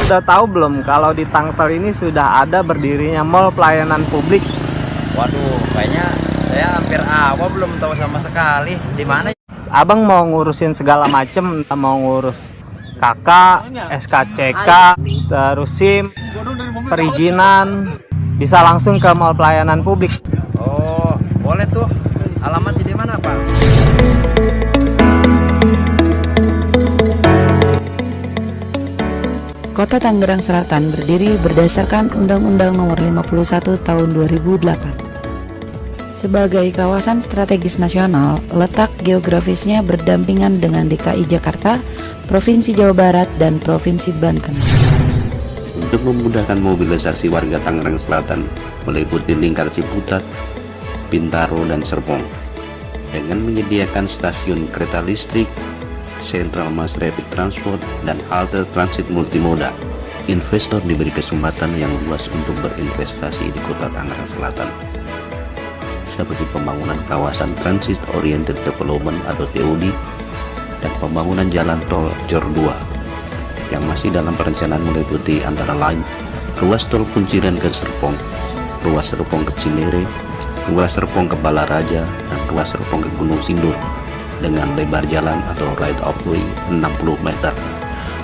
Sudah tahu belum kalau di Tangsel ini sudah ada berdirinya mall pelayanan publik? Waduh, kayaknya saya hampir awal belum tahu sama sekali. Di mana? Abang mau ngurusin segala macem, mau ngurus KK, SKCK, terus SIM, perizinan, bisa langsung ke mall pelayanan publik. Oh, boleh tuh. Alamatnya di mana, Pak? Kota Tangerang Selatan berdiri berdasarkan Undang-Undang Nomor 51 Tahun 2008. Sebagai kawasan strategis nasional, letak geografisnya berdampingan dengan DKI Jakarta, Provinsi Jawa Barat, dan Provinsi Banten. Untuk memudahkan mobilisasi warga Tangerang Selatan meliputi lingkar Ciputat, Bintaro, dan Serpong, dengan menyediakan stasiun kereta listrik, Central Mass Rapid Transport, dan halte transit multimoda, investor diberi kesempatan yang luas untuk berinvestasi di kota Tangerang Selatan, seperti pembangunan kawasan Transit Oriented Development atau TOD, dan pembangunan jalan tol JOR 2 yang masih dalam perencanaan meliputi antara lain ruas tol Kunciran ke Serpong, ruas Serpong ke Cinere, ruas Serpong ke Balaraja, dan ruas Serpong ke Gunung Sindur dengan lebar jalan atau right of way 60 meter.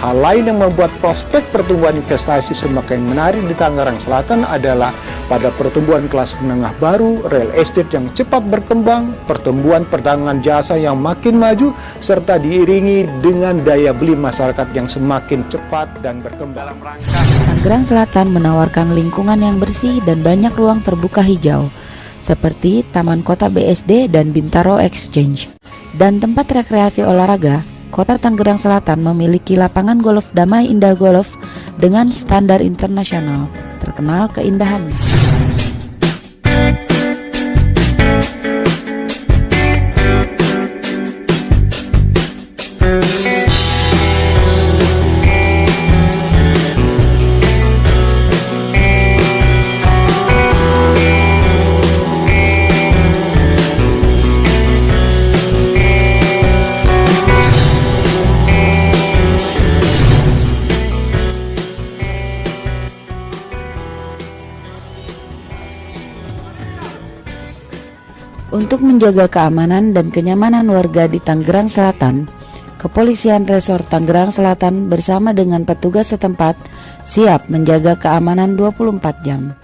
Hal lain yang membuat prospek pertumbuhan investasi semakin menarik di Tangerang Selatan adalah pada pertumbuhan kelas menengah baru, real estate yang cepat berkembang, pertumbuhan perdagangan jasa yang makin maju, serta diiringi dengan daya beli masyarakat yang semakin cepat dan berkembang. Tangerang Selatan menawarkan lingkungan yang bersih dan banyak ruang terbuka hijau, seperti Taman Kota BSD dan Bintaro Exchange. Dan tempat rekreasi olahraga, Kota Tangerang Selatan memiliki lapangan golf Damai Indah Golf dengan standar internasional, terkenal keindahannya. Untuk menjaga keamanan dan kenyamanan warga di Tangerang Selatan, Kepolisian Resort Tangerang Selatan bersama dengan petugas setempat siap menjaga keamanan 24 jam.